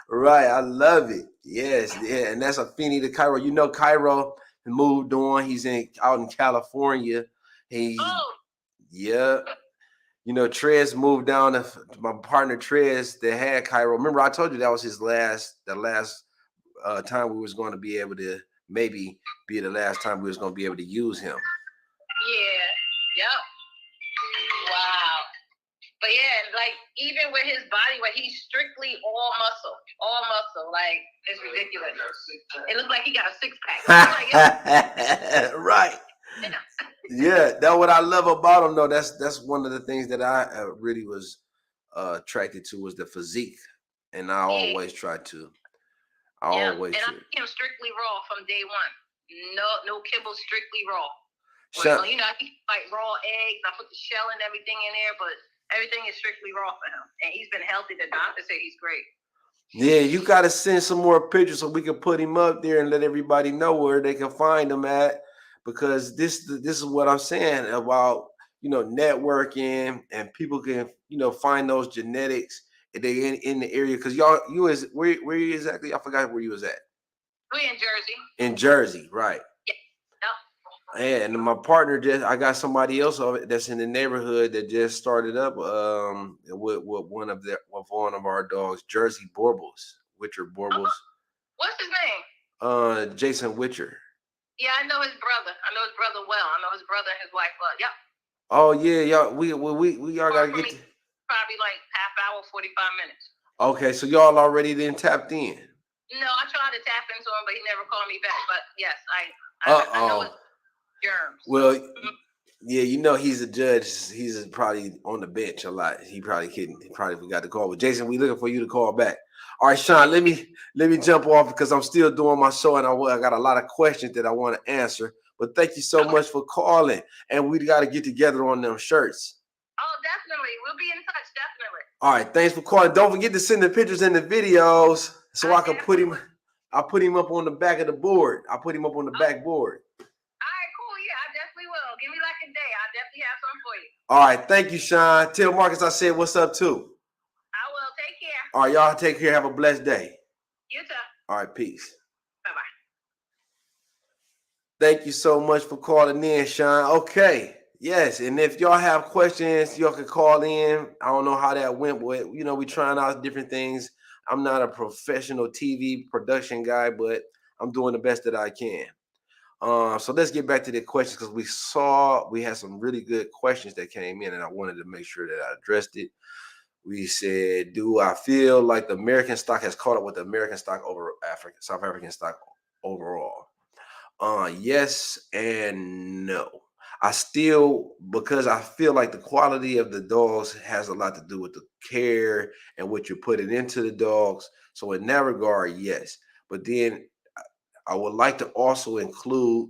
Right. I love it. Yes, yeah. And that's a Feeny to Cairo. Cairo moved on. He's out in California. Yeah. Trez moved down to my partner Trez that had Cairo. Remember, I told you that was the last time we was going to be able to maybe be the last time we was going to be able to use him. Yeah. Yep. Wow. But yeah, like even with his body, where he's strictly all muscle, like it's ridiculous. It looks like he got a 6-pack. Right. Yeah, that's what I love about him, though. That's one of the things that I really was attracted to was the physique, and I always try to. I keep him strictly raw from day one. No kibble, strictly raw. I keep like raw eggs. I put the shell and everything in there, but everything is strictly raw for him, and he's been healthy. The doctor said he's great. Yeah, you got to send some more pictures so we can put him up there and let everybody know where they can find him at. Because this is what I'm saying about networking, and people can find those genetics if they in the area. Because you is where you exactly? I forgot where you was at. We in Jersey. In Jersey, right? Yeah. And my partner I got somebody else that's in the neighborhood that just started up with one of our dogs, Jersey Boerboels, Boerboels. What's his name? Jason Witcher. Yeah, I know his brother. I know his brother well. I know his brother and his wife well. Yep. Oh yeah, y'all. We y'all gotta get to, probably like half hour, 45 minutes. Okay, so y'all already then tapped in. No, I tried to tap into him, but he never called me back. But yes, I know his germs. Well, yeah, he's a judge. He's probably on the bench a lot. He probably forgot to call. But Jason, we looking for you to call back. All right, Sean, let me jump off because I'm still doing my show and I got a lot of questions that I want to answer. But thank you so much for calling, and we got to get together on them shirts. Oh, definitely. We'll be in touch, definitely. All right, thanks for calling. Don't forget to send the pictures and the videos so I can put him. I'll put him up on the back of the board. I'll put him up on the back board. All right, cool. Yeah, I definitely will. Give me like a day. I'll definitely have something for you. All right, thank you, Sean. Tell Marcus I said what's up too. I will. Take care. All right, y'all take care. Have a blessed day. You too. All right, peace. Bye-bye. Thank you so much for calling in, Sean. Okay. Yes, and if y'all have questions, y'all can call in. I don't know how that went, but we trying out different things. I'm not a professional TV production guy, but I'm doing the best that I can. So let's get back to the questions because we had some really good questions that came in, and I wanted to make sure that I addressed it. We said, do I feel like the American stock has caught up with the American stock over South African stock overall? Yes and no. Because I feel like the quality of the dogs has a lot to do with the care and what you're putting into the dogs. So in that regard, yes. But then I would like to also include,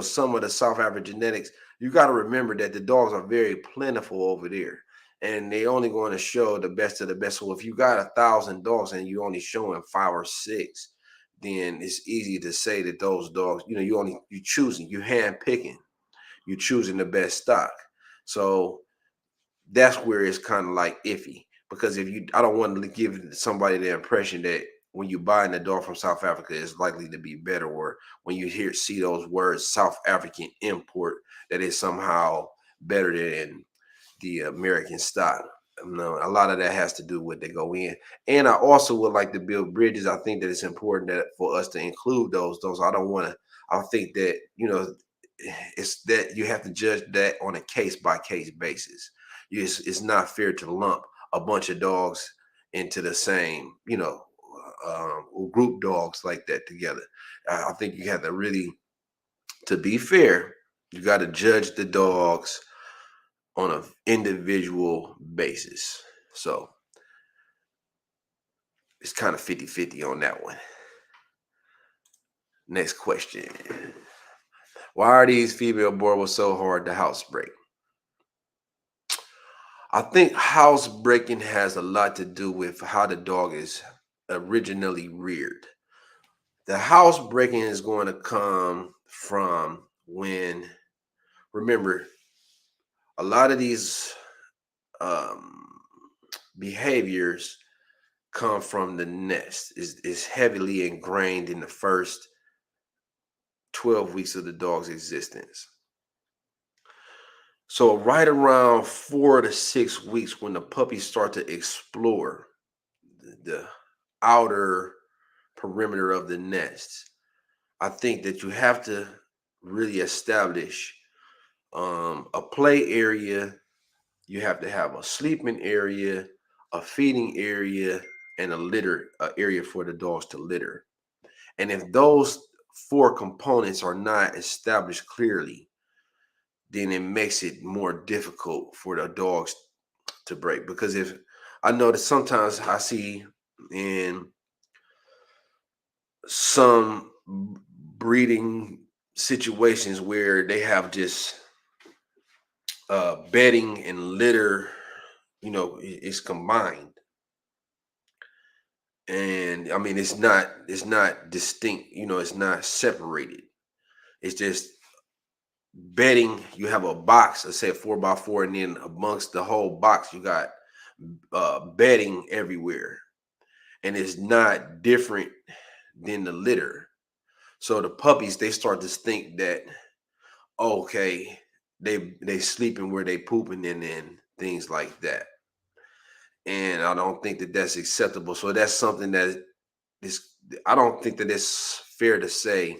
some of the South African genetics. You got to remember that the dogs are very plentiful over there, and they only going to show the best of the best. So if you got 1,000 dogs and you only showing 5 or 6, then it's easy to say that those dogs, you choosing, you hand picking, you choosing the best stock. So that's where it's kind of like iffy, because I don't want to give somebody the impression that when you're buying a dog from South Africa, it's likely to be better, or when you see those words South African import, that is somehow better than the American stock. No, a lot of that has to do with what they go in. And I also would like to build bridges. I think that it's important that for us to include those. I think that, it's that you have to judge that on a case by case basis. It's not fair to lump a bunch of dogs into the same, group dogs like that together. I think you have to really, to be fair, you got to judge the dogs on an individual basis. So it's kind of 50-50 on that one. Next question. Why are these female Boerboels so hard to housebreak? I think housebreaking has a lot to do with how the dog is originally reared. The housebreaking is going to come from remember, a lot of these behaviors come from the nest. Is heavily ingrained in the first 12 weeks of the dog's existence. So right around 4 to 6 weeks, when the puppies start to explore the outer perimeter of the nest, I think that you have to really establish a play area. You have to have a sleeping area, a feeding area, and a litter area for the dogs to litter. And if those 4 components are not established clearly, then it makes it more difficult for the dogs to break. Because if I know that sometimes I see in some breeding situations where they have just bedding and litter, it's combined. And I mean, it's not distinct, it's not separated. It's just bedding. You have a box, let's say a 4x4, and then amongst the whole box, you got bedding everywhere. And it's not different than the litter. So the puppies, they start to think that, okay, they sleeping where they pooping and then things like that. And I don't think that that's acceptable. So that's something that is, I don't think that it's fair to say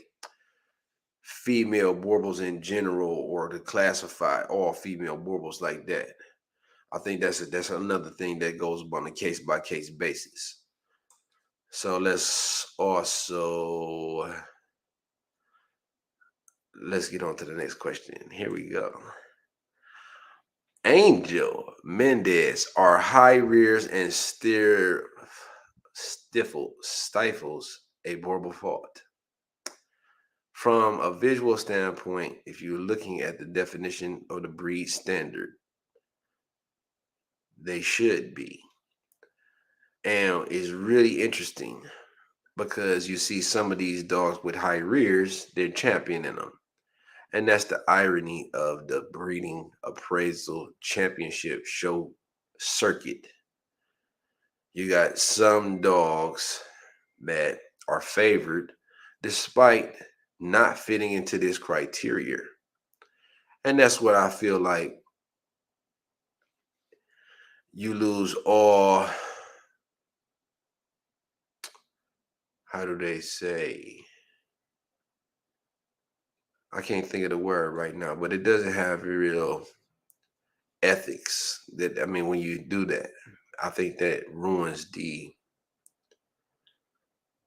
female Boerboels in general, or to classify all female Boerboels like that. I think that's another thing that goes on a case by case basis. So let's get on to the next question. Here we go. Angel Mendez are high rears and stifles a Boerboel fault. From a visual standpoint, if you're looking at the definition of the breed standard, they should be. And it's really interesting because you see some of these dogs with high rears, they're championing them. And that's the irony of the breeding appraisal championship show circuit. You got some dogs that are favored despite not fitting into this criteria. And that's what I feel like you lose all, how do they say? I can't think of the word right now, but it doesn't have real ethics. That, I mean, when you do that, I think that ruins the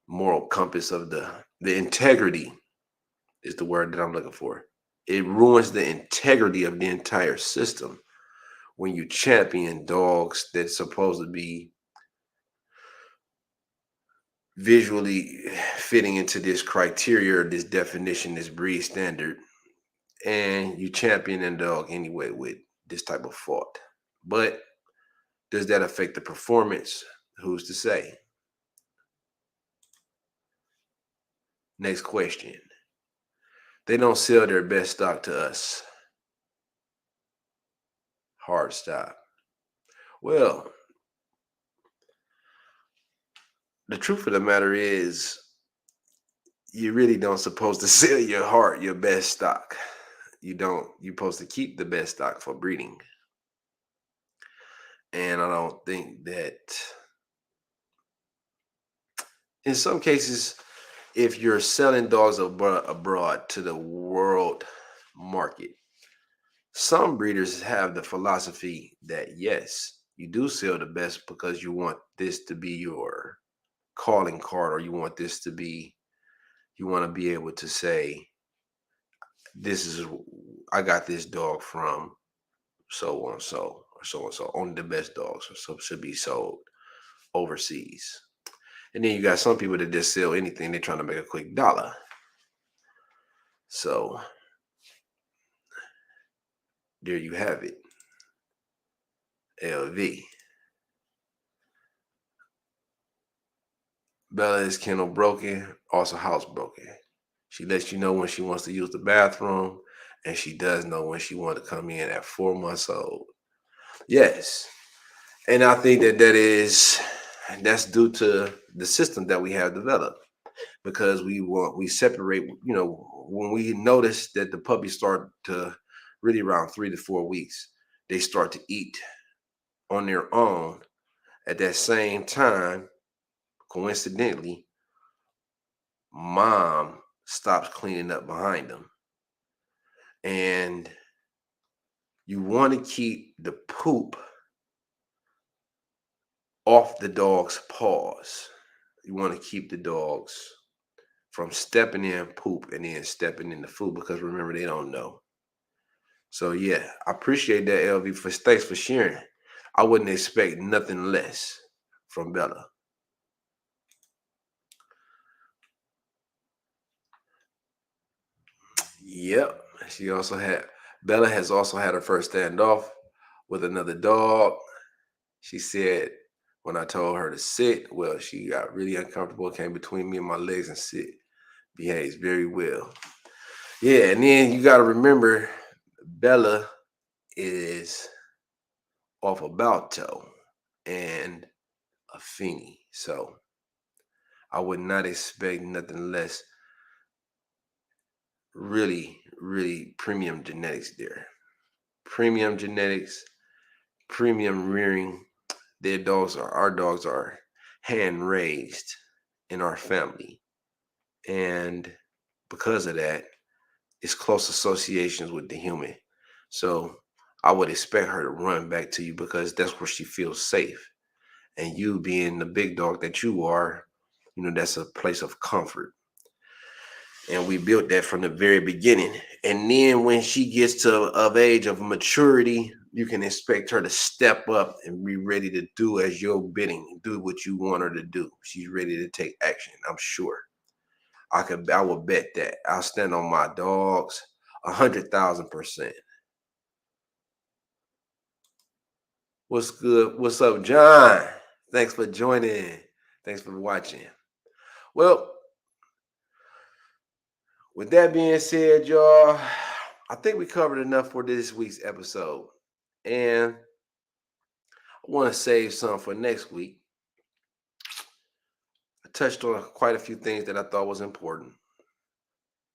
moral compass of the integrity is the word that I'm looking for. It ruins the integrity of the entire system when you champion dogs that's supposed to be visually fitting into this criteria, or this definition, this breed standard, and you champion a dog anyway with this type of fault. But does that affect the performance? Who's to say? Next question. They don't sell their best stock to us. Hard stop. Well, the truth of the matter is, you really don't supposed to sell your best stock. You don't. You're supposed to keep the best stock for breeding. And I don't think that, in some cases, if you're selling dogs abroad to the world market, some breeders have the philosophy that yes, you do sell the best because you want this to be your calling card, or you want this to be, you want to be able to say, this is, I got this dog from so and so, or so and so. Only the best dogs should be sold overseas. And then you got some people that just sell anything. They're trying to make a quick dollar. So there you have it. LV. Bella is kennel broken, also housebroken. She lets you know when she wants to use the bathroom, and she does know when she wants to come in at 4 months old. Yes. And I think that's due to the system that we have developed, because we separate, when we notice that the puppies start to really around 3 to 4 weeks, they start to eat on their own. At that same time, coincidentally, mom stops cleaning up behind them. And you want to keep the poop off the dog's paws. You want to keep the dogs from stepping in poop and then stepping in the food, because remember, they don't know. So yeah, I appreciate that, LV. Thanks for sharing. I wouldn't expect nothing less from Bella. Yep. Bella has also had her first standoff with another dog. She said When I told her to sit, well, she got really uncomfortable, came between me and my legs and sit. Behaves very well. Yeah, and then you got to remember, Bella is off a Balto and a Feeney. So I would not expect nothing less. Really, really premium genetics there. Premium genetics, premium rearing. Our dogs are hand raised in our family. And because of that, it's close associations with the human. So I would expect her to run back to you because that's where she feels safe. And you being the big dog that you are, that's a place of comfort. And we built that from the very beginning. And then when she gets to of age of maturity, you can expect her to step up and be ready to do as your bidding, do what you want her to do. She's ready to take action, I'm sure. I will bet that. I'll stand on my dogs 100,000%. What's good? What's up, John? Thanks for joining. Thanks for watching. Well, with that being said, y'all, I think we covered enough for this week's episode. And I want to save some for next week. I touched on quite a few things that I thought was important.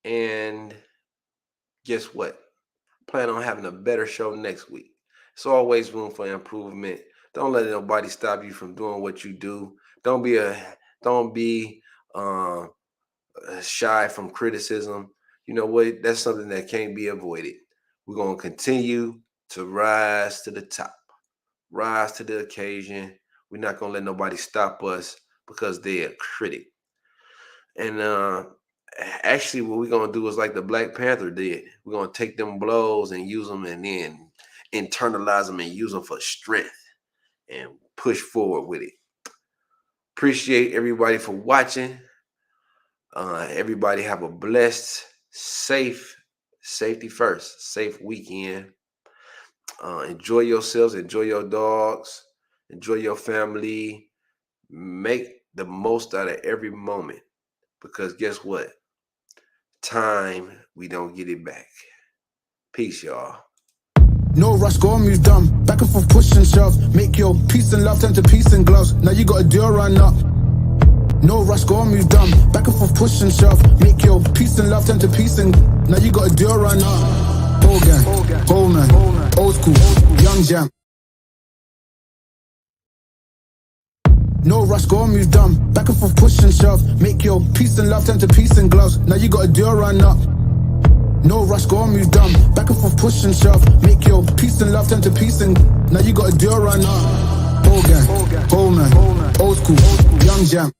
And guess what? I plan on having a better show next week. It's always room for improvement. Don't let nobody stop you from doing what you do. Don't be shy from criticism. You know what? That's something that can't be avoided. We're going to continue to rise to the top, rise to the occasion. We're not going to let nobody stop us because they're a critic. And actually, what we're going to do is like the Black Panther did. We're going to take them blows and use them and then internalize them and use them for strength and push forward with it. Appreciate everybody for watching. Everybody have a blessed, safety first, safe weekend. Enjoy yourselves, enjoy your dogs, enjoy your family. Make the most out of every moment because guess what? Time, we don't get it back. Peace, y'all. No rush, go on, move dumb. Back and forth, push and shove. Make your peace and love turn to peace and gloves. Now you got a deal run up. No rush, go on, move dumb. Back and forth, push and shove. Make your peace and love turn to peace and now you got a deal run up. Ball gang, gold man, old school, young jam. No rush, go on, move dumb. Back and forth, push and shove. Make your peace and love turn to peace and gloves. Now you got a deal run up. No rush, go on, move dumb. Back and forth, push and shove. Make your peace and love turn to peace and now you got a deal run up. Ball gang, gold man, old school, young jam.